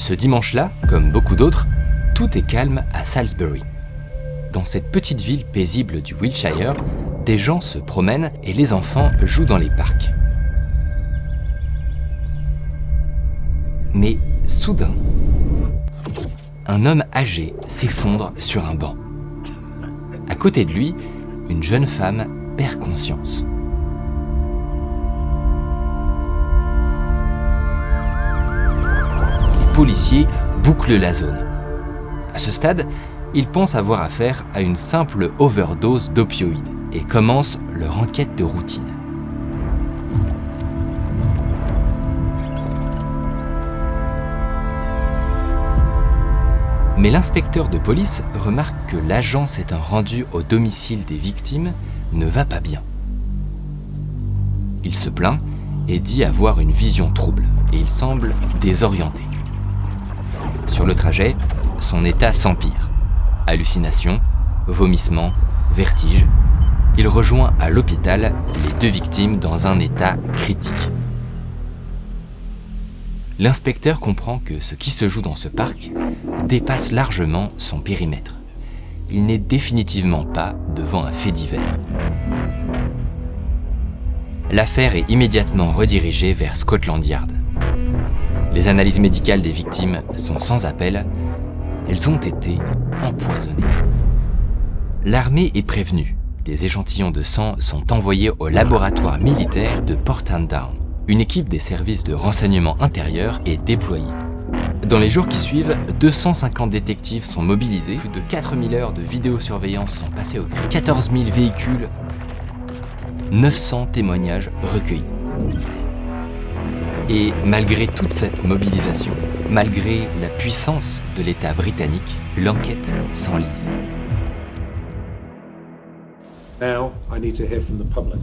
Ce dimanche-là, comme beaucoup d'autres, tout est calme à Salisbury. Dans cette petite ville paisible du Wiltshire, des gens se promènent et les enfants jouent dans les parcs. Mais soudain, un homme âgé s'effondre sur un banc. À côté de lui, une jeune femme perd conscience. Les policiers bouclent la zone. À ce stade, ils pensent avoir affaire à une simple overdose d'opioïdes et commencent leur enquête de routine. Mais l'inspecteur de police remarque que l'agent s'étant rendu au domicile des victimes ne va pas bien. Il se plaint et dit avoir une vision trouble et il semble désorienté. Sur le trajet, son état s'empire. Hallucinations, vomissements, vertiges. Il rejoint à l'hôpital les 2 victimes dans un état critique. L'inspecteur comprend que ce qui se joue dans ce parc dépasse largement son périmètre. Il n'est définitivement pas devant un fait divers. L'affaire est immédiatement redirigée vers Scotland Yard. Les analyses médicales des victimes sont sans appel. Elles ont été empoisonnées. L'armée est prévenue. Des échantillons de sang sont envoyés au laboratoire militaire de Porthtown. Une équipe des services de renseignement intérieur est déployée. Dans les jours qui suivent, 250 détectives sont mobilisés, plus de 4000 heures de vidéosurveillance sont passées au crible, 14 000 véhicules, 900 témoignages recueillis. Et malgré toute cette mobilisation, malgré la puissance de l'État britannique, l'enquête s'enlise. Now, I need to hear from the public.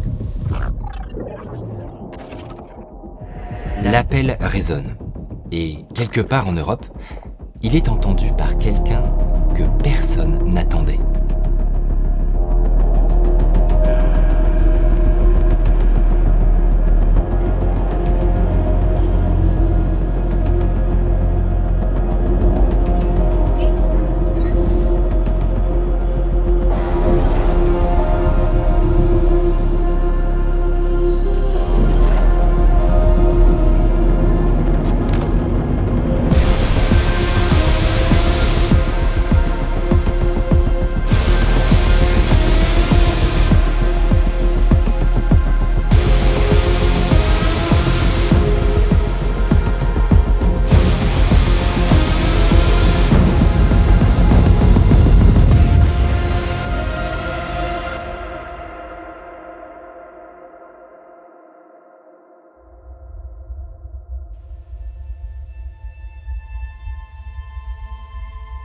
L'appel résonne. Et quelque part en Europe, il est entendu par quelqu'un que personne n'attendait.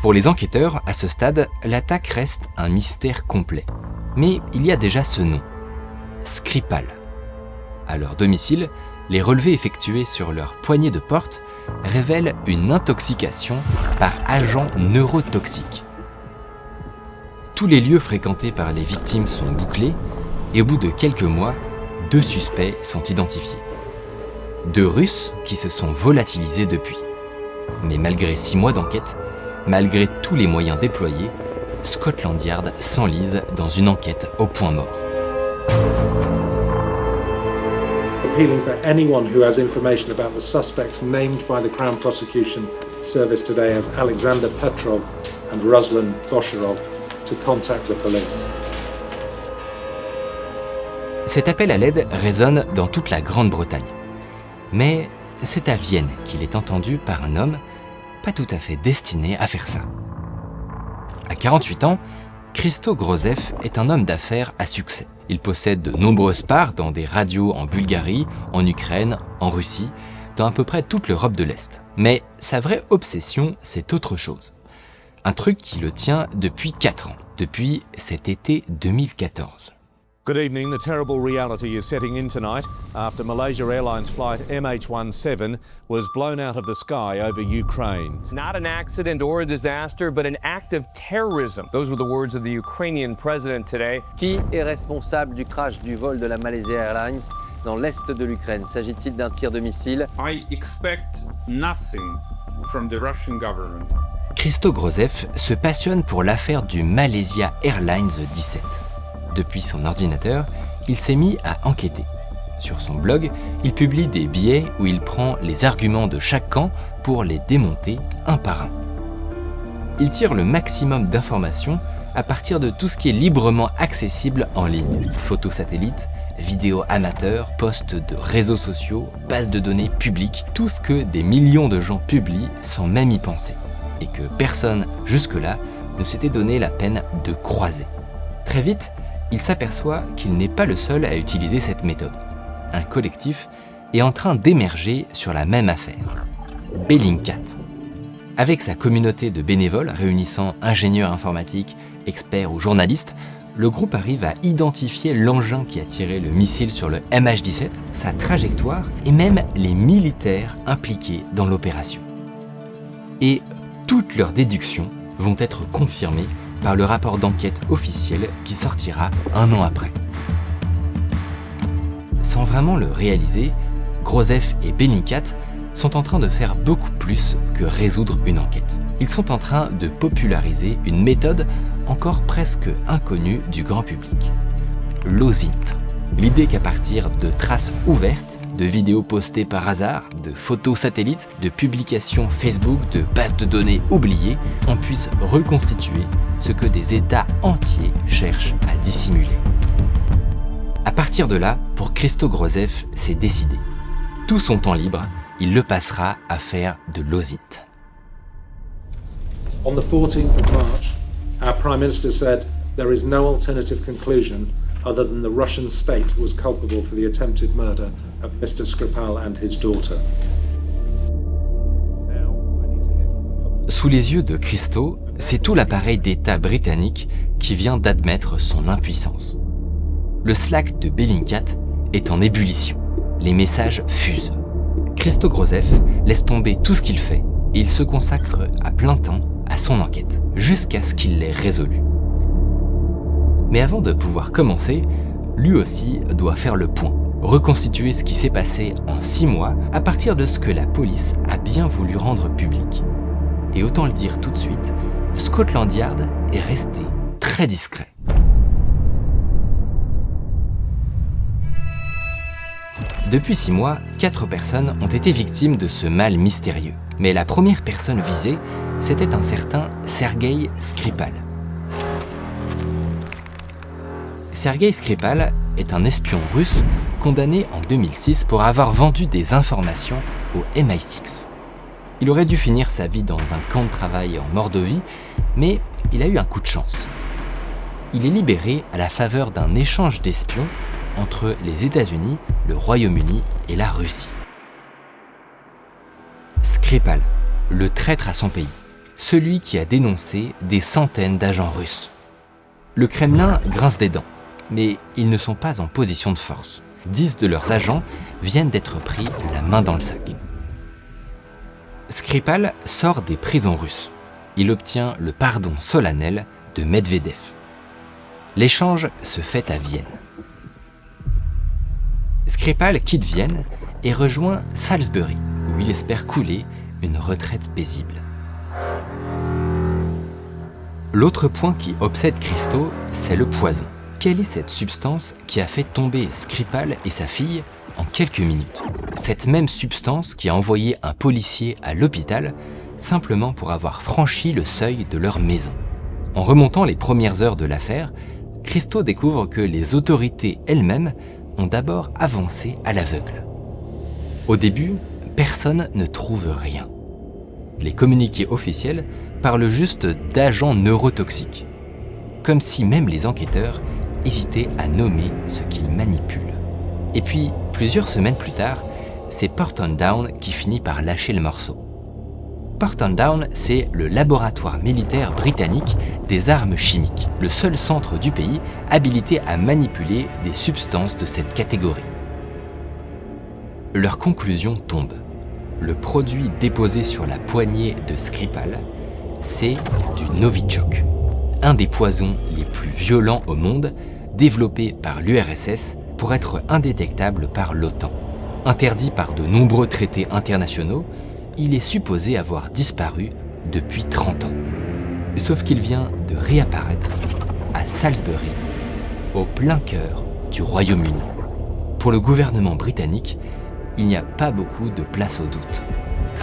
Pour les enquêteurs, à ce stade, l'attaque reste un mystère complet. Mais il y a déjà ce nom, Skripal. À leur domicile, les relevés effectués sur leur poignée de porte révèlent une intoxication par agent neurotoxique. Tous les lieux fréquentés par les victimes sont bouclés et au bout de quelques mois, 2 suspects sont identifiés. 2 Russes qui se sont volatilisés depuis. Mais malgré 6 mois d'enquête, malgré tous les moyens déployés, Scotland Yard s'enlise dans une enquête au point mort. Appealing for anyone who has information about the suspects named by the Crown Prosecution Service today as Alexander Petrov and Ruslan Bosharov to contact the police. Cet appel à l'aide résonne dans toute la Grande-Bretagne. Mais c'est à Vienne qu'il est entendu par un homme pas tout à fait destiné à faire ça. À 48 ans, Christo Grozev est un homme d'affaires à succès. Il possède de nombreuses parts dans des radios en Bulgarie, en Ukraine, en Russie, dans à peu près toute l'Europe de l'Est. Mais sa vraie obsession, c'est autre chose. Un truc qui le tient depuis 4 ans, depuis cet été 2014. Good evening. The terrible reality is setting in tonight after Malaysia Airlines flight MH17 was blown out of the sky over Ukraine. Not an accident or a disaster, but an act of terrorism. Those were the words of the Ukrainian president today. Qui est responsable du crash du vol de la Malaysia Airlines dans l'est de l'Ukraine? S'agit-il d'un tir de missile? I expect nothing from the Russian government. Hristo Grozev se passionne pour l'affaire du Malaysia Airlines 17. Depuis son ordinateur, il s'est mis à enquêter. Sur son blog, il publie des billets où il prend les arguments de chaque camp pour les démonter un par un. Il tire le maximum d'informations à partir de tout ce qui est librement accessible en ligne. Photos satellites, vidéos amateurs, posts de réseaux sociaux, bases de données publiques, tout ce que des millions de gens publient sans même y penser. Et que personne, jusque-là, ne s'était donné la peine de croiser. Très vite, il s'aperçoit qu'il n'est pas le seul à utiliser cette méthode. Un collectif est en train d'émerger sur la même affaire, Bellingcat. Avec sa communauté de bénévoles réunissant ingénieurs informatiques, experts ou journalistes, le groupe arrive à identifier l'engin qui a tiré le missile sur le MH17, sa trajectoire et même les militaires impliqués dans l'opération. Et toutes leurs déductions vont être confirmées par le rapport d'enquête officiel qui sortira un an après. Sans vraiment le réaliser, Grozev et Bellingcat sont en train de faire beaucoup plus que résoudre une enquête. Ils sont en train de populariser une méthode encore presque inconnue du grand public. L'OSINT. L'idée qu'à partir de traces ouvertes, de vidéos postées par hasard, de photos satellites, de publications Facebook, de bases de données oubliées, on puisse reconstituer ce que des États entiers cherchent à dissimuler. À partir de là, pour Hristo Grozev, c'est décidé. Tout son temps libre, il le passera à faire de l'OSINT. On the 14th of March, our Prime Minister said there is no alternative conclusion other than the Russian state was culpable for the attempted murder of Mr. Skripal and his daughter. Sous les yeux de Hristo, c'est tout l'appareil d'État britannique qui vient d'admettre son impuissance. Le Slack de Bellingcat est en ébullition. Les messages fusent. Hristo Grozev laisse tomber tout ce qu'il fait et il se consacre à plein temps à son enquête, jusqu'à ce qu'il l'ait résolue. Mais avant de pouvoir commencer, lui aussi doit faire le point, reconstituer ce qui s'est passé en 6 mois à partir de ce que la police a bien voulu rendre public. Et autant le dire tout de suite, Scotland Yard est resté très discret. Depuis 6 mois, 4 personnes ont été victimes de ce mal mystérieux. Mais la première personne visée, c'était un certain Sergei Skripal. Sergei Skripal est un espion russe condamné en 2006 pour avoir vendu des informations au MI6. Il aurait dû finir sa vie dans un camp de travail en Mordovie, mais il a eu un coup de chance. Il est libéré à la faveur d'un échange d'espions entre les États-Unis, le Royaume-Uni et la Russie. Skripal, le traître à son pays, celui qui a dénoncé des centaines d'agents russes. Le Kremlin grince des dents, mais ils ne sont pas en position de force. 10 de leurs agents viennent d'être pris la main dans le sac. Skripal sort des prisons russes. Il obtient le pardon solennel de Medvedev. L'échange se fait à Vienne. Skripal quitte Vienne et rejoint Salisbury, où il espère couler une retraite paisible. L'autre point qui obsède Hristo, c'est le poison. Quelle est cette substance qui a fait tomber Skripal et sa fille en quelques minutes? Cette même substance qui a envoyé un policier à l'hôpital simplement pour avoir franchi le seuil de leur maison. En remontant les premières heures de l'affaire, Hristo découvre que les autorités elles-mêmes ont d'abord avancé à l'aveugle. Au début, personne ne trouve rien. Les communiqués officiels parlent juste d'agents neurotoxiques, comme si même les enquêteurs hésitaient à nommer ce qu'ils manipulent. Et puis, plusieurs semaines plus tard, c'est Porton Down qui finit par lâcher le morceau. Porton Down, c'est le laboratoire militaire britannique des armes chimiques, le seul centre du pays habilité à manipuler des substances de cette catégorie. Leur conclusion tombe. Le produit déposé sur la poignée de Skripal, c'est du Novichok, un des poisons les plus violents au monde, développé par l'URSS pour être indétectable par l'OTAN. Interdit par de nombreux traités internationaux, il est supposé avoir disparu depuis 30 ans. Sauf qu'il vient de réapparaître à Salisbury, au plein cœur du Royaume-Uni. Pour le gouvernement britannique, il n'y a pas beaucoup de place au doute.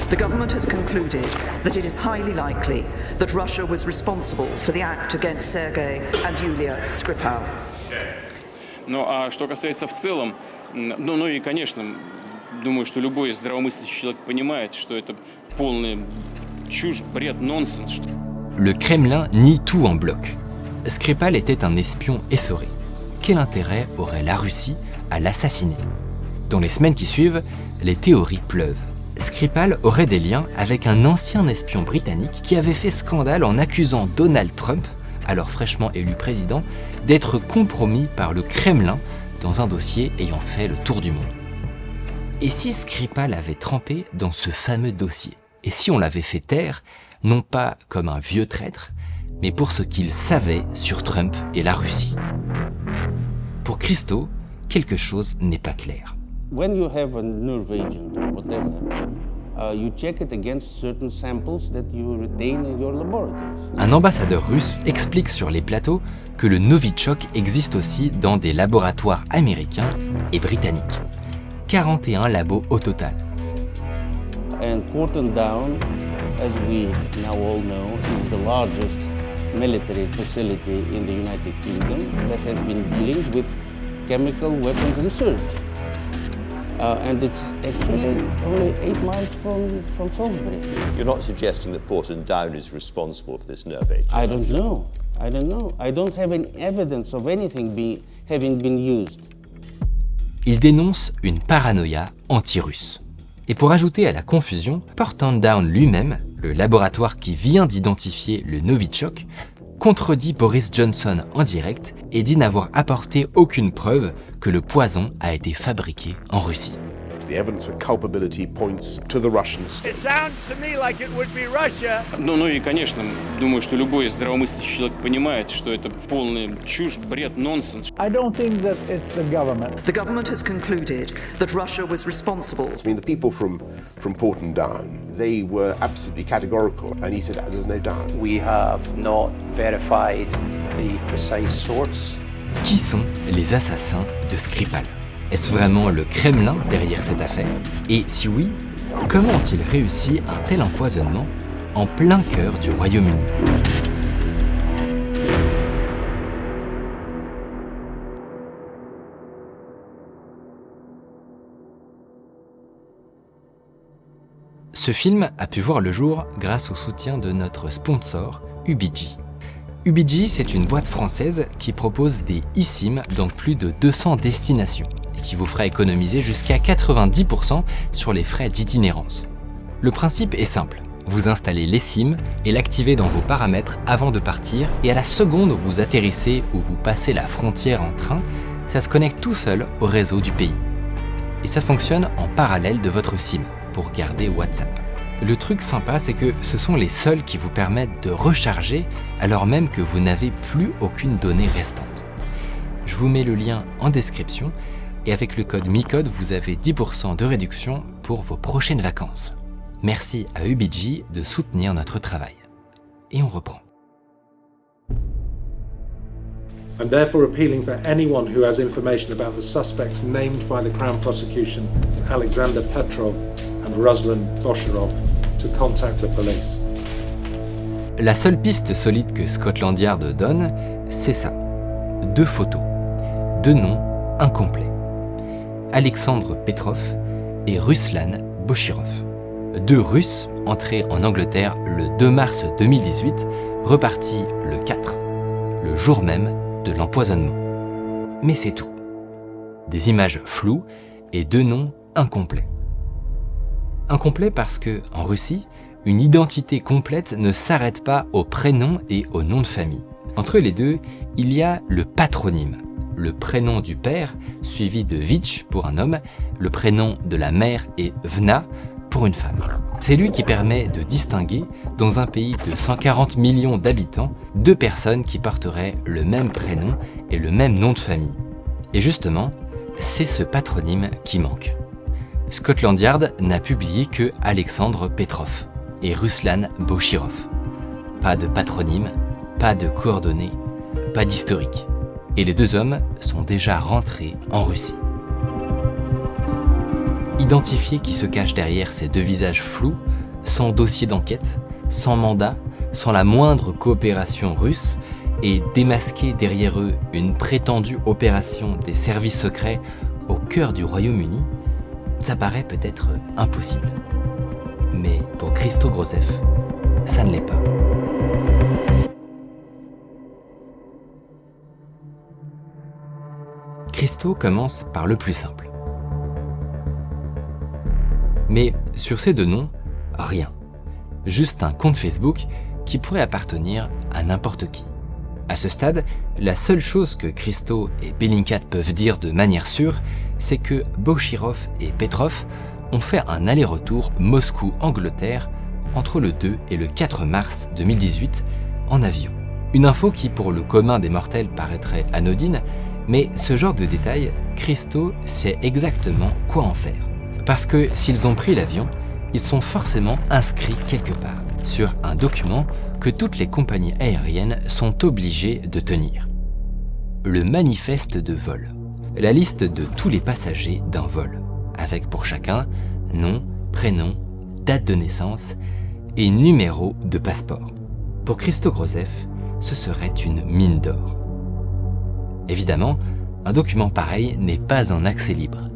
The government has concluded that it is highly likely that Russia was responsible for the act against Sergei and Yulia Skripal. Ну, а что касается в целом, ну и, конечно, думаю, что любой здравомыслящий человек понимает, что это полная чушь, бред, нонсенс. Le Kremlin nie tout en bloc. Skripal était un espion essoré. Quel intérêt aurait la Russie à l'assassiner ? Dans les semaines qui suivent, les théories pleuvent. Skripal aurait des liens avec un ancien espion britannique qui avait fait scandale en accusant Donald Trump, alors fraîchement élu président, d'être compromis par le Kremlin dans un dossier ayant fait le tour du monde. Et si Skripal avait trempé dans ce fameux dossier ? Et si on l'avait fait taire, non pas comme un vieux traître, mais pour ce qu'il savait sur Trump et la Russie ? Pour Christo, quelque chose n'est pas clair. When you have a nerve agent or whatever, you check it against certain samples that you retain in your laboratories. Un ambassadeur russe explique sur les plateaux que le Novichok existe aussi dans des laboratoires américains et britanniques. 41 labos au total. And Porton Down, as we now all know, is the largest military facility in the United Kingdom that has been dealing with chemical weapons research. And it's actually only 8 miles from Salisbury. You're not suggesting that Porton Down is responsible for this nerve agent? I don't know. I don't have any evidence of anything having been used. Il dénonce une paranoïa anti-russe. Et pour ajouter à la confusion, Porton Down lui-même, le laboratoire qui vient d'identifier le Novichok, contredit Boris Johnson en direct et dit n'avoir apporté aucune preuve que le poison a été fabriqué en Russie. The evidence for culpability points to the Russians. It sounds to me like it would be Russia. Ну и, конечно, думаю, что любой здравомыслящий человек понимает, что это полная чушь, бред, нонсенс. I don't think that it's the government. The government has concluded that Russia was responsible. I mean, the people from Porton Down, they were absolutely categorical, and he said there's no doubt. We have not verified the precise source. Qui sont les assassins de Skripal ? Est-ce vraiment le Kremlin derrière cette affaire ? Et si oui, comment ont-ils réussi un tel empoisonnement en plein cœur du Royaume-Uni ? Ce film a pu voir le jour grâce au soutien de notre sponsor, UBG. UBG, c'est une boîte française qui propose des eSIM dans plus de 200 destinations et qui vous fera économiser jusqu'à 90% sur les frais d'itinérance. Le principe est simple. Vous installez l'eSIM et l'activez dans vos paramètres avant de partir, et à la seconde où vous atterrissez ou vous passez la frontière en train, ça se connecte tout seul au réseau du pays. Et ça fonctionne en parallèle de votre SIM pour garder WhatsApp. Le truc sympa, c'est que ce sont les seuls qui vous permettent de recharger alors même que vous n'avez plus aucune donnée restante. Je vous mets le lien en description et avec le code MICODE, vous avez 10% de réduction pour vos prochaines vacances. Merci à UBG de soutenir notre travail. Et on reprend. I'm therefore appealing for anyone who has information about the suspects named by the Crown Prosecution, Alexander Petrov and Ruslan Bosherov, to contact the police. La seule piste solide que Scotland Yard donne, c'est ça. 2 photos, 2 noms incomplets. Alexandre Petrov et Ruslan Boshirov. 2 Russes entrés en Angleterre le 2 mars 2018, repartis le 4, le jour même de l'empoisonnement. Mais c'est tout. Des images floues et 2 noms incomplets. Incomplets parce que, en Russie, une identité complète ne s'arrête pas au prénom et au nom de famille. Entre les deux, il y a le patronyme, le prénom du père, suivi de Vich pour un homme, le prénom de la mère et Vna pour une femme. C'est lui qui permet de distinguer, dans un pays de 140 millions d'habitants, 2 personnes qui porteraient le même prénom et le même nom de famille. Et justement, c'est ce patronyme qui manque. Scotland Yard n'a publié que Alexandre Petrov et Ruslan Bochirov. Pas de patronyme, pas de coordonnées, pas d'historique. Et les deux hommes sont déjà rentrés en Russie. Identifier qui se cache derrière ces deux visages flous, sans dossier d'enquête, sans mandat, sans la moindre coopération russe, et démasquer derrière eux une prétendue opération des services secrets au cœur du Royaume-Uni, ça paraît peut-être impossible. Mais pour Christo Grozev, ça ne l'est pas. Christo commence par le plus simple. Mais sur ces deux noms, rien. Juste un compte Facebook qui pourrait appartenir à n'importe qui. À ce stade, la seule chose que Christo et Bellingcat peuvent dire de manière sûre, c'est que Bochirov et Petrov ont fait un aller-retour Moscou-Angleterre entre le 2 et le 4 mars 2018 en avion. Une info qui, pour le commun des mortels, paraîtrait anodine, mais ce genre de détail, Christo sait exactement quoi en faire. Parce que s'ils ont pris l'avion, ils sont forcément inscrits quelque part, sur un document que toutes les compagnies aériennes sont obligées de tenir. Le manifeste de vol, la liste de tous les passagers d'un vol, avec pour chacun nom, prénom, date de naissance et numéro de passeport. Pour Christo Grozev, ce serait une mine d'or. Évidemment, un document pareil n'est pas en accès libre.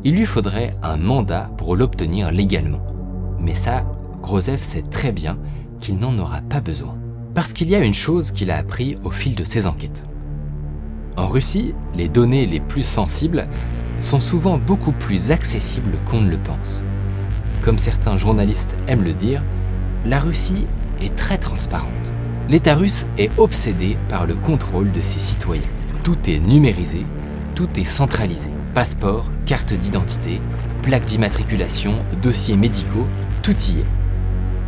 Il lui faudrait un mandat pour l'obtenir légalement. Mais ça, Grozev sait très bien qu'il n'en aura pas besoin. Parce qu'il y a une chose qu'il a appris au fil de ses enquêtes. En Russie, les données les plus sensibles sont souvent beaucoup plus accessibles qu'on ne le pense. Comme certains journalistes aiment le dire, la Russie est très transparente. L'État russe est obsédé par le contrôle de ses citoyens. Tout est numérisé, tout est centralisé. Passeport, carte d'identité, plaque d'immatriculation, dossiers médicaux, tout y est.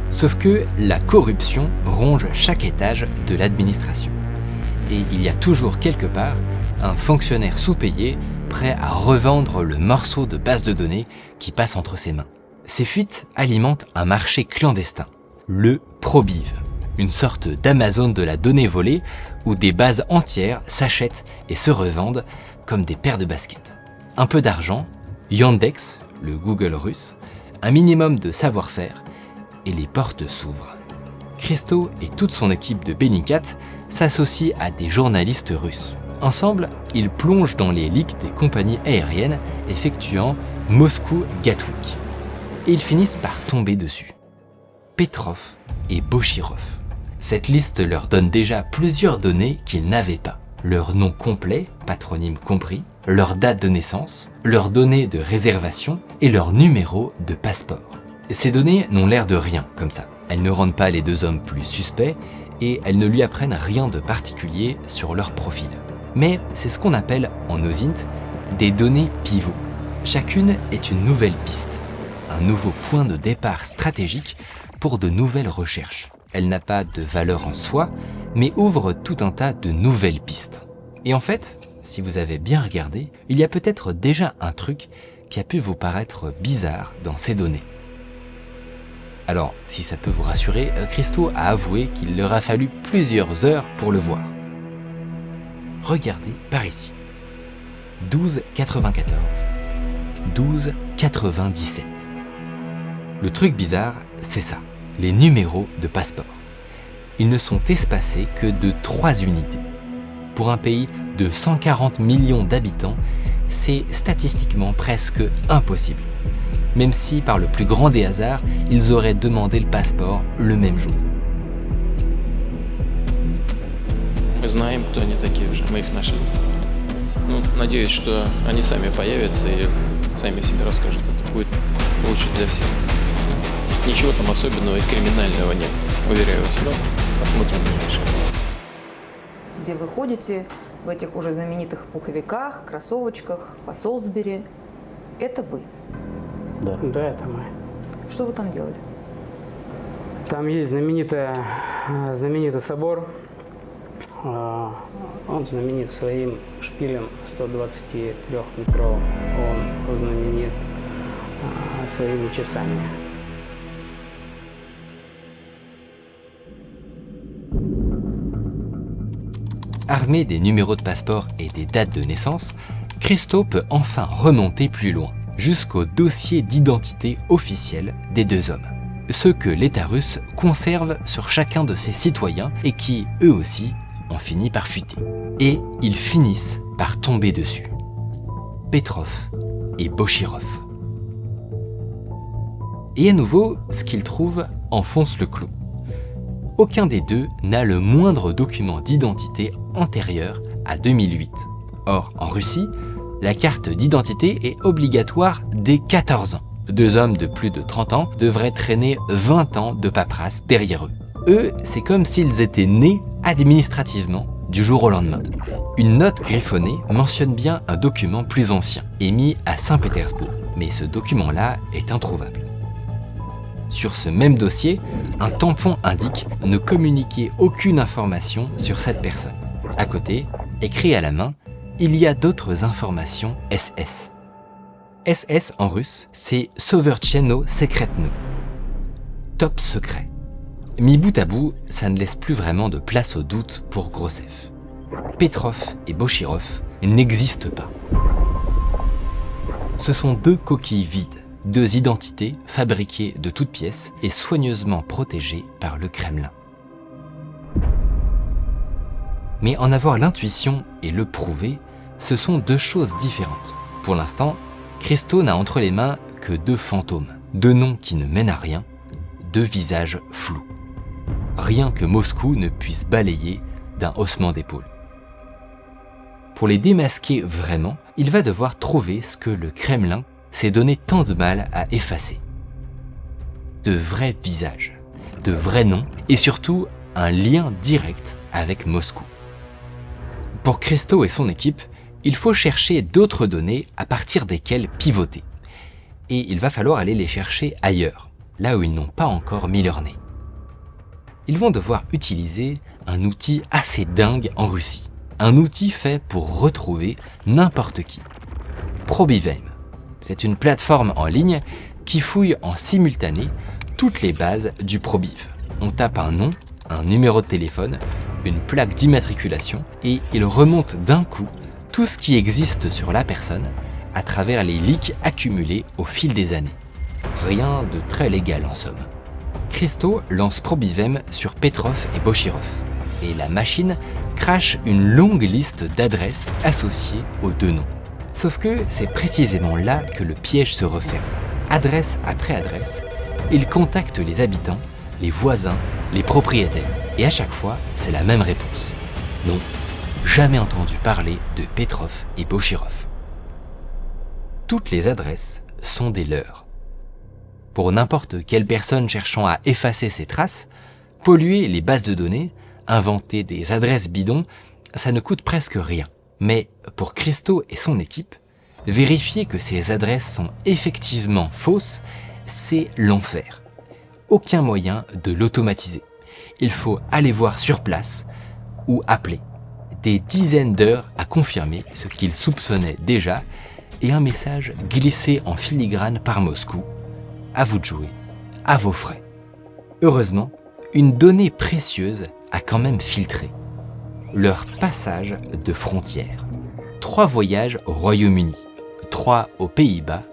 Sauf que la corruption ronge chaque étage de l'administration. Et il y a toujours quelque part un fonctionnaire sous-payé prêt à revendre le morceau de base de données qui passe entre ses mains. Ces fuites alimentent un marché clandestin, le Probiv, une sorte d'Amazon de la donnée volée où des bases entières s'achètent et se revendent comme des paires de baskets. Un peu d'argent, Yandex, le Google russe, un minimum de savoir-faire, et les portes s'ouvrent. Christo et toute son équipe de Bellingcat s'associent à des journalistes russes. Ensemble, ils plongent dans les leaks des compagnies aériennes effectuant Moscou-Gatwick. Et ils finissent par tomber dessus. Petrov et Bochirov. Cette liste leur donne déjà plusieurs données qu'ils n'avaient pas. Leur nom complet, patronyme compris, leur date de naissance, leurs données de réservation et leur numéro de passeport. Ces données n'ont l'air de rien comme ça. Elles ne rendent pas les deux hommes plus suspects et elles ne lui apprennent rien de particulier sur leur profil. Mais c'est ce qu'on appelle en OSINT des données pivots. Chacune est une nouvelle piste, un nouveau point de départ stratégique pour de nouvelles recherches. Elle n'a pas de valeur en soi, mais ouvre tout un tas de nouvelles pistes. Et en fait, si vous avez bien regardé, il y a peut-être déjà un truc qui a pu vous paraître bizarre dans ces données. Alors, si ça peut vous rassurer, Christo a avoué qu'il leur a fallu plusieurs heures pour le voir. Regardez par ici. 12,94. 12,97. Le truc bizarre, c'est ça, les numéros de passeport. Ils ne sont espacés que de 3 unités. Pour un pays de 140 millions d'habitants, c'est statistiquement presque impossible. Même si, par le plus grand des hasards, ils auraient demandé le passeport le même jour. Мы знаем, кто они такие уже, мы их нашли. Ну, надеюсь, что они сами появятся и сами себе расскажут. Это будет лучше для всех. Ничего там особенного и криминального нет, уверяю вас. Но посмотрим дальше. Где вы ходите в этих уже знаменитых пуховиках, кроссовочках, по Солсбери, это вы. Да. Да, это мы. Что вы там делали? Там есть знаменитый собор. Он знаменит своим шпилем 123-метровым. Он знаменит своими часами. Armé des numéros de passeport et des dates de naissance, Christo peut enfin remonter plus loin, jusqu'au dossier d'identité officiel des deux hommes. Ceux que l'État russe conserve sur chacun de ses citoyens et qui, eux aussi, ont fini par fuiter. Et ils finissent par tomber dessus. Petrov et Bochirov. Et à nouveau, ce qu'ils trouvent enfonce le clou. Aucun des deux n'a le moindre document d'identité antérieur à 2008. Or, en Russie, la carte d'identité est obligatoire dès 14 ans. Deux hommes de plus de 30 ans devraient traîner 20 ans de paperasse derrière eux. Eux, c'est comme s'ils étaient nés administrativement du jour au lendemain. Une note griffonnée mentionne bien un document plus ancien, émis à Saint-Pétersbourg, mais ce document-là est introuvable. Sur ce même dossier, un tampon indique ne communiquer aucune information sur cette personne. À côté, écrit à la main, il y a d'autres informations SS. SS en russe, c'est Sovercheno Sekretno, top secret. Mis bout à bout, ça ne laisse plus vraiment de place au doute pour Grosseff. Petrov et Bochirov n'existent pas. Ce sont deux coquilles vides, deux identités fabriquées de toutes pièces et soigneusement protégées par le Kremlin. Mais en avoir l'intuition et le prouver, ce sont deux choses différentes. Pour l'instant, Christo n'a entre les mains que deux fantômes, deux noms qui ne mènent à rien, deux visages flous. Rien que Moscou ne puisse balayer d'un haussement d'épaule. Pour les démasquer vraiment, il va devoir trouver ce que le Kremlin s'est donné tant de mal à effacer. De vrais visages, de vrais noms et surtout un lien direct avec Moscou. Pour Christo et son équipe, il faut chercher d'autres données à partir desquelles pivoter. Et il va falloir aller les chercher ailleurs, là où ils n'ont pas encore mis leur nez. Ils vont devoir utiliser un outil assez dingue en Russie. Un outil fait pour retrouver n'importe qui. Probivem. C'est une plateforme en ligne qui fouille en simultané toutes les bases du Probiv. On tape un nom, un numéro de téléphone, une plaque d'immatriculation et il remonte d'un coup tout ce qui existe sur la personne à travers les leaks accumulés au fil des années. Rien de très légal en somme. Christo lance Probivem sur Petrov et Bochirov et la machine crache une longue liste d'adresses associées aux deux noms. Sauf que c'est précisément là que le piège se referme. Adresse après adresse, il contacte les habitants, les voisins, les propriétaires. Et à chaque fois, c'est la même réponse. Non, jamais entendu parler de Petrov et Bochirov. Toutes les adresses sont des leurs. Pour n'importe quelle personne cherchant à effacer ses traces, polluer les bases de données, inventer des adresses bidons, ça ne coûte presque rien. Mais pour Christo et son équipe, vérifier que ces adresses sont effectivement fausses, c'est l'enfer. Aucun moyen de l'automatiser. Il faut aller voir sur place ou appeler. Des dizaines d'heures à confirmer ce qu'ils soupçonnaient déjà et un message glissé en filigrane par Moscou. À vous de jouer, à vos frais. Heureusement, une donnée précieuse a quand même filtré. Leur passage de frontière. 3 voyages au Royaume-Uni, 3 aux Pays-Bas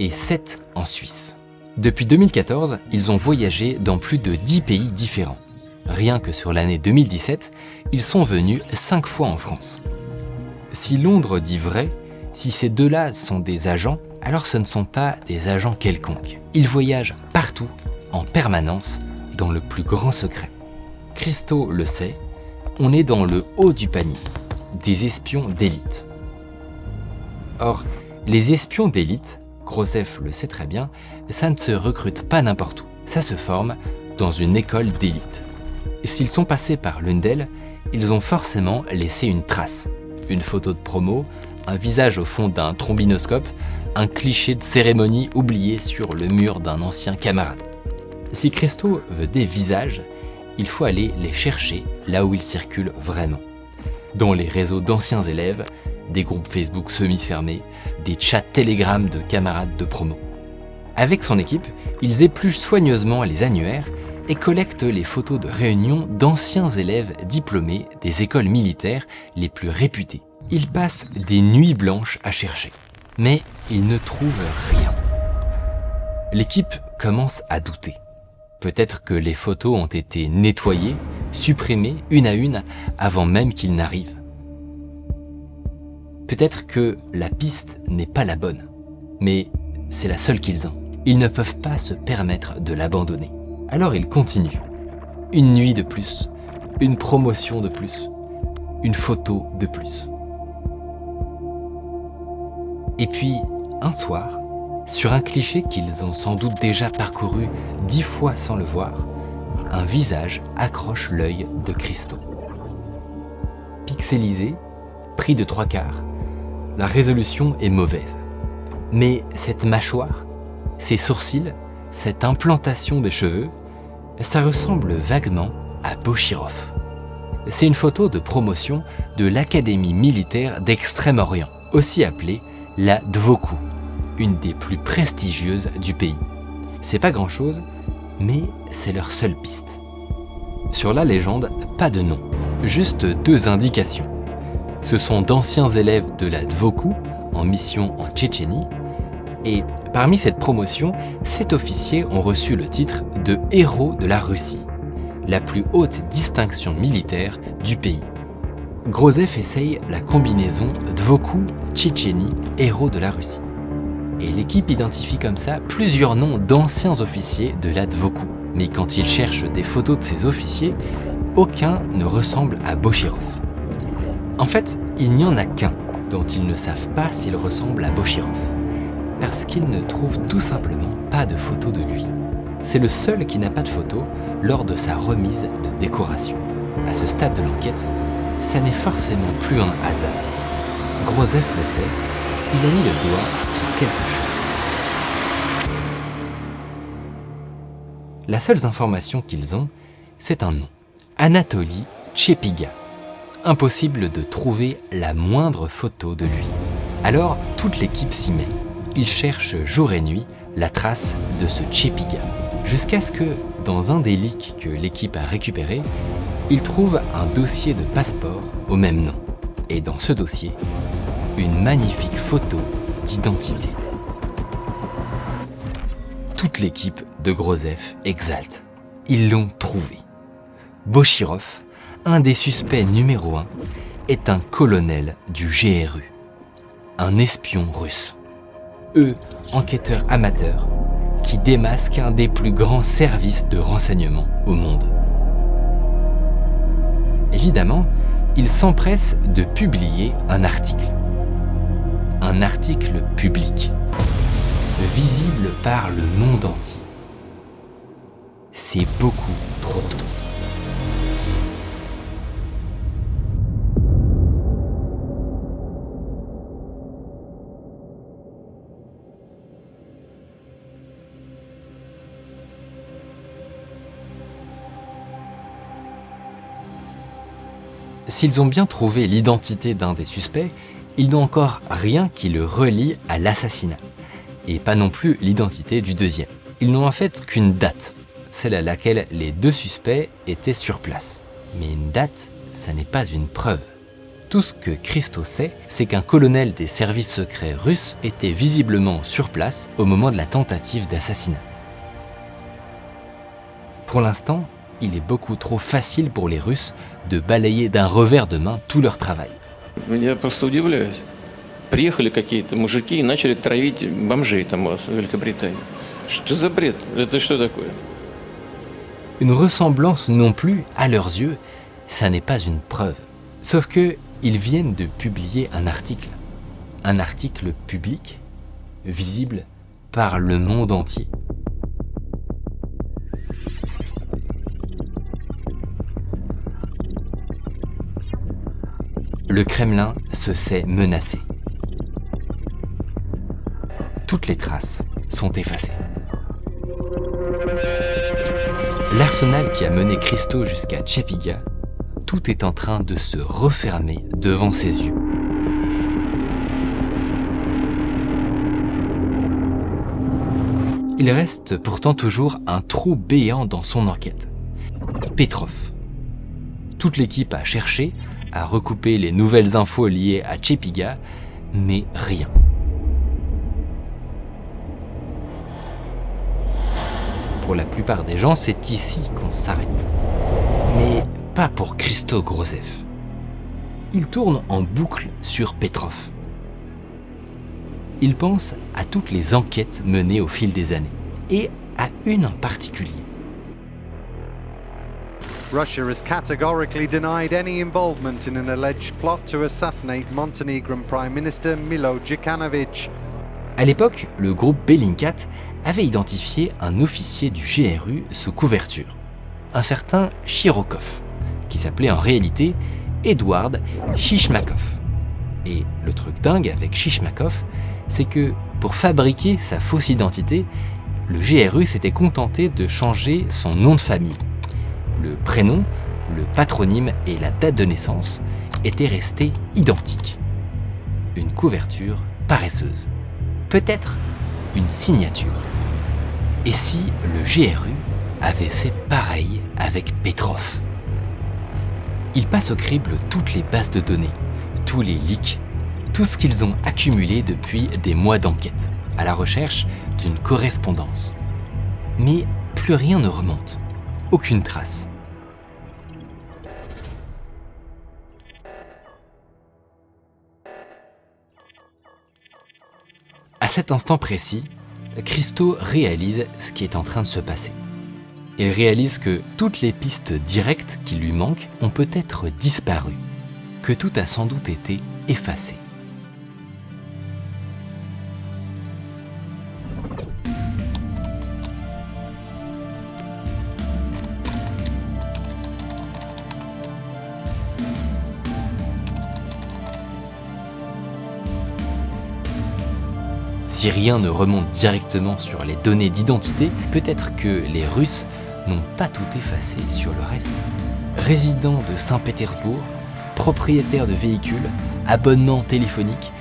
et 7 en Suisse. Depuis 2014, ils ont voyagé dans plus de 10 pays différents. Rien que sur l'année 2017, ils sont venus 5 fois en France. Si Londres dit vrai, si ces deux-là sont des agents, alors ce ne sont pas des agents quelconques. Ils voyagent partout, en permanence, dans le plus grand secret. Christo le sait, on est dans le haut du panier, des espions d'élite. Or, les espions d'élite, Grosseff le sait très bien, ça ne se recrute pas n'importe où, ça se forme dans une école d'élite. S'ils sont passés par l'une d'elles, ils ont forcément laissé une trace, une photo de promo, un visage au fond d'un trombinoscope, un cliché de cérémonie oublié sur le mur d'un ancien camarade. Si Christo veut des visages, il faut aller les chercher là où ils circulent vraiment. Dans les réseaux d'anciens élèves, des groupes Facebook semi-fermés, des chats Telegram de camarades de promo. Avec son équipe, ils épluchent soigneusement les annuaires et collectent les photos de réunions d'anciens élèves diplômés des écoles militaires les plus réputées. Ils passent des nuits blanches à chercher, mais ils ne trouvent rien. L'équipe commence à douter. Peut-être que les photos ont été nettoyées, supprimées une à une avant même qu'ils n'arrivent. Peut-être que la piste n'est pas la bonne, mais c'est la seule qu'ils ont. Ils ne peuvent pas se permettre de l'abandonner. Alors ils continuent. Une nuit de plus, une promotion de plus, une photo de plus. Et puis, un soir, sur un cliché qu'ils ont sans doute déjà parcouru 10 fois sans le voir, un visage accroche l'œil de Christo. Pixelisé, pris de 3/4, la résolution est mauvaise. Mais cette mâchoire, ces sourcils, cette implantation des cheveux, ça ressemble vaguement à Bochirov. C'est une photo de promotion de l'Académie militaire d'Extrême-Orient, aussi appelée la Dvoku, une des plus prestigieuses du pays. C'est pas grand-chose, mais c'est leur seule piste. Sur la légende, pas de nom, juste 2 indications. Ce sont d'anciens élèves de la Dvoku en mission en Tchétchénie, et parmi cette promotion, 7 officiers ont reçu le titre de héros de la Russie, la plus haute distinction militaire du pays. Grozev essaye la combinaison Dvoku-Tchétchénie, héros de la Russie. Et l'équipe identifie comme ça plusieurs noms d'anciens officiers de la Dvoku. Mais quand ils cherchent des photos de ces officiers, aucun ne ressemble à Bochirov. En fait, il n'y en a qu'un dont ils ne savent pas s'il ressemble à Bochirov, parce qu'ils ne trouvent tout simplement pas de photos de lui. C'est le seul qui n'a pas de photo lors de sa remise de décoration. À ce stade de l'enquête, ça n'est forcément plus un hasard. Grozev le sait, il a mis le doigt sur quelque chose. La seule information qu'ils ont, c'est un nom. Anatoly Chepiga. Impossible de trouver la moindre photo de lui. Alors, toute l'équipe s'y met. Ils cherchent jour et nuit la trace de ce Chepiga. Jusqu'à ce que, dans un des leaks que l'équipe a récupéré, ils trouvent un dossier de passeport au même nom. Et dans ce dossier, une magnifique photo d'identité. Toute l'équipe de Grozev exalte. Ils l'ont trouvé. Bochirov, un des suspects numéro 1, est un colonel du GRU, un espion russe. Eux, enquêteurs amateurs, qui démasquent un des plus grands services de renseignement au monde. Évidemment, ils s'empressent de publier un article. Un article public, visible par le monde entier. C'est beaucoup trop tôt. S'ils ont bien trouvé l'identité d'un des suspects, ils n'ont encore rien qui le relie à l'assassinat, et pas non plus l'identité du deuxième. Ils n'ont en fait qu'une date, celle à laquelle les 2 suspects étaient sur place. Mais une date, ça n'est pas une preuve. Tout ce que Christo sait, c'est qu'un colonel des services secrets russes était visiblement sur place au moment de la tentative d'assassinat. Pour l'instant, il est beaucoup trop facile pour les Russes de balayer d'un revers de main tout leur travail. Я просто удивляюсь. Приехали какие-то мужики и начали травить бомжей там у вас в Великобритании. Что за бред? Это что такое? Une ressemblance non plus, à leurs yeux, ça n'est pas une preuve. Sauf que ils viennent de publier un article public, visible par le monde entier. Le Kremlin se sait menacé. Toutes les traces sont effacées. L'arsenal qui a mené Christo jusqu'à Chepiga, tout est en train de se refermer devant ses yeux. Il reste pourtant toujours un trou béant dans son enquête. Petrov. Toute l'équipe a cherché à recouper les nouvelles infos liées à Chepiga, mais rien. Pour la plupart des gens, c'est ici qu'on s'arrête. Mais pas pour Hristo Grozev. Il tourne en boucle sur Petrov. Il pense à toutes les enquêtes menées au fil des années, et à une en particulier. Russia has categorically denied any involvement in an alleged plot to assassinate Montenegrin Prime Minister Milo Djukanovic. À l'époque, le groupe Bellingcat avait identifié un officier du GRU sous couverture, un certain Chirokov, qui s'appelait en réalité Edward Shishmakov. Et le truc dingue avec Shishmakov, c'est que pour fabriquer sa fausse identité, le GRU s'était contenté de changer son nom de famille. Le prénom, le patronyme et la date de naissance étaient restés identiques. Une couverture paresseuse. Peut-être une signature. Et si le GRU avait fait pareil avec Petrov? Ils passent au crible toutes les bases de données, tous les leaks, tout ce qu'ils ont accumulé depuis des mois d'enquête, à la recherche d'une correspondance. Mais plus rien ne remonte. Aucune trace. À cet instant précis, Hristo réalise ce qui est en train de se passer. Il réalise que toutes les pistes directes qui lui manquent ont peut-être disparu, que tout a sans doute été effacé. Si rien ne remonte directement sur les données d'identité, peut-être que les Russes n'ont pas tout effacé sur le reste. Résident de Saint-Pétersbourg, propriétaire de véhicules, abonnement téléphonique,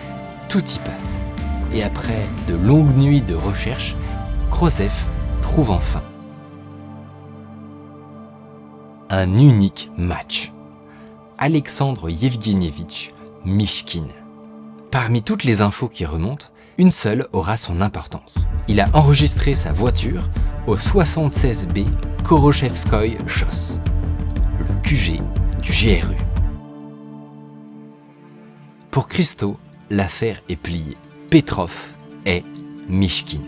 tout y passe. Et après de longues nuits de recherche, Grozev trouve enfin un unique match. Alexandre Yevgenievitch Mishkin. Parmi toutes les infos qui remontent, une seule aura son importance. Il a enregistré sa voiture au 76B Korochevskoye Choss, le QG du GRU. Pour Hristo, l'affaire est pliée. Petrov est Mishkin.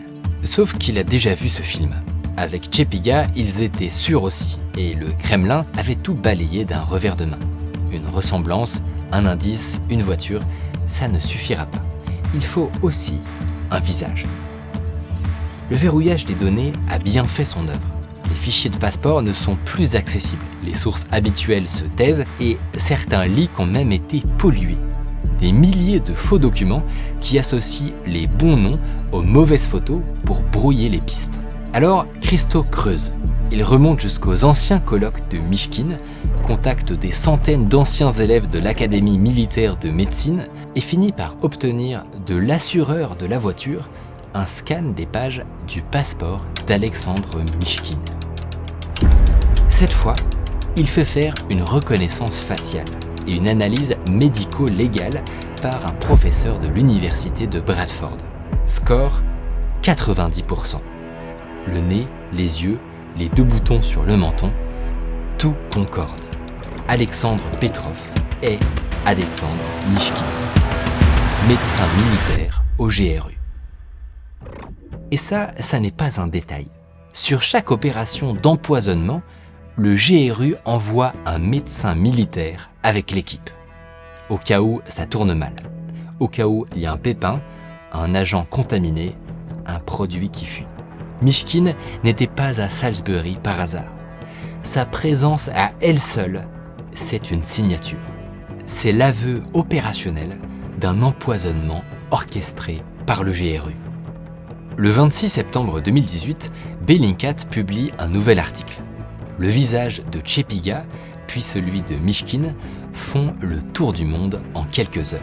Sauf qu'il a déjà vu ce film. Avec Chepiga, ils étaient sûrs aussi, et le Kremlin avait tout balayé d'un revers de main. Une ressemblance, un indice, une voiture, ça ne suffira pas. Il faut aussi un visage. Le verrouillage des données a bien fait son œuvre. Les fichiers de passeport ne sont plus accessibles. Les sources habituelles se taisent et certains leaks ont même été pollués. Des milliers de faux documents qui associent les bons noms aux mauvaises photos pour brouiller les pistes. Alors, Hristo creuse. Il remonte jusqu'aux anciens colloques de Mishkin, contacte des centaines d'anciens élèves de l'Académie militaire de médecine et finit par obtenir de l'assureur de la voiture un scan des pages du passeport d'Alexandre Mishkin. Cette fois, il fait faire une reconnaissance faciale et une analyse médico-légale par un professeur de l'université de Bradford. Score 90%. Le nez, les yeux, les 2 boutons sur le menton, tout concorde. Alexandre Petrov est Alexandre Mishkin, médecin militaire au GRU. Et ça n'est pas un détail. Sur chaque opération d'empoisonnement, le GRU envoie un médecin militaire avec l'équipe. Au cas où ça tourne mal, au cas où il y a un pépin, un agent contaminé, un produit qui fuit. Mishkin n'était pas à Salisbury par hasard. Sa présence à elle seule, c'est une signature. C'est l'aveu opérationnel d'un empoisonnement orchestré par le GRU. Le 26 septembre 2018, Bellingcat publie un nouvel article. Le visage de Chepiga, puis celui de Mishkin, font le tour du monde en quelques heures.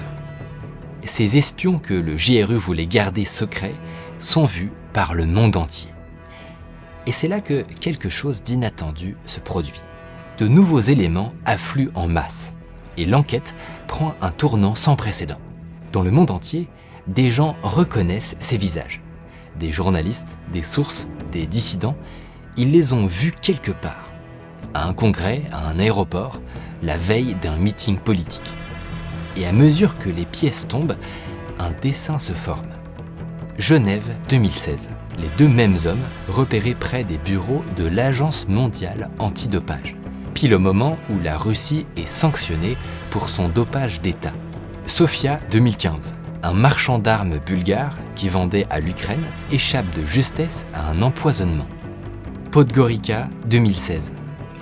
Ces espions que le GRU voulait garder secrets sont vus par le monde entier. Et c'est là que quelque chose d'inattendu se produit. De nouveaux éléments affluent en masse, et l'enquête prend un tournant sans précédent. Dans le monde entier, des gens reconnaissent ces visages. Des journalistes, des sources, des dissidents, ils les ont vus quelque part. À un congrès, à un aéroport, la veille d'un meeting politique. Et à mesure que les pièces tombent, un dessin se forme. Genève 2016. Les deux mêmes hommes repérés près des bureaux de l'Agence mondiale antidopage, pile au moment où la Russie est sanctionnée pour son dopage d'État. Sofia 2015. Un marchand d'armes bulgare qui vendait à l'Ukraine échappe de justesse à un empoisonnement. Podgorica 2016.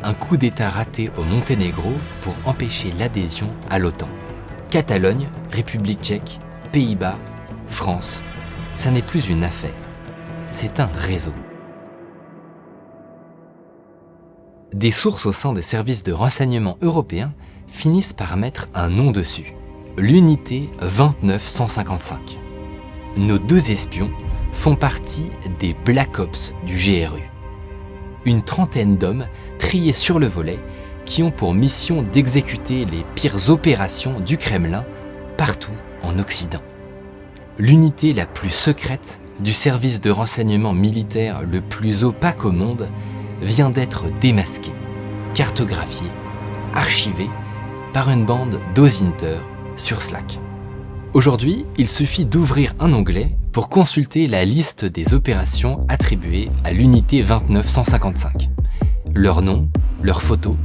Un coup d'État raté au Monténégro pour empêcher l'adhésion à l'OTAN. Catalogne, République tchèque, Pays-Bas, France. Ça n'est plus une affaire. C'est un réseau. Des sources au sein des services de renseignement européens finissent par mettre un nom dessus. L'unité 29155. Nos deux espions font partie des Black Ops du GRU. Une trentaine d'hommes triés sur le volet qui ont pour mission d'exécuter les pires opérations du Kremlin partout en Occident. L'unité la plus secrète du service de renseignement militaire le plus opaque au monde vient d'être démasquée, cartographiée, archivée par une bande d'osinters sur Slack. Aujourd'hui, il suffit d'ouvrir un onglet pour consulter la liste des opérations attribuées à l'unité 29155. Leur nom, leurs photos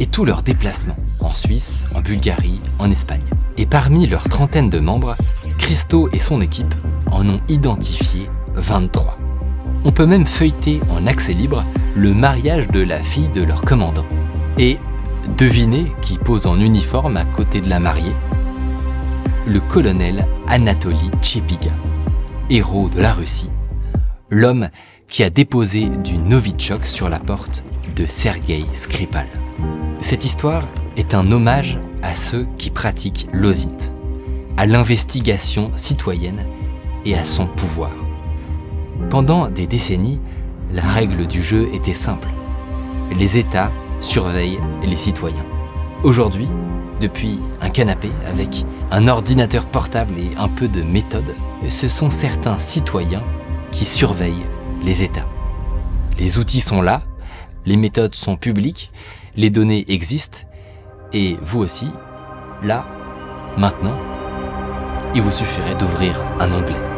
et tous leurs déplacements en Suisse, en Bulgarie, en Espagne. Et parmi leurs trentaine de membres, Christo et son équipe en ont identifié 23. On peut même feuilleter en accès libre le mariage de la fille de leur commandant. Et devinez qui pose en uniforme à côté de la mariée ? Le colonel Anatoly Tchepiga, héros de la Russie, l'homme qui a déposé du Novichok sur la porte de Sergueï Skripal. Cette histoire est un hommage à ceux qui pratiquent l'OSINT, à l'investigation citoyenne et à son pouvoir. Pendant des décennies, la règle du jeu était simple. Les États surveillent les citoyens. Aujourd'hui, depuis un canapé avec un ordinateur portable et un peu de méthode, ce sont certains citoyens qui surveillent les États. Les outils sont là, les méthodes sont publiques, les données existent, et vous aussi, là, maintenant, il vous suffirait d'ouvrir un onglet.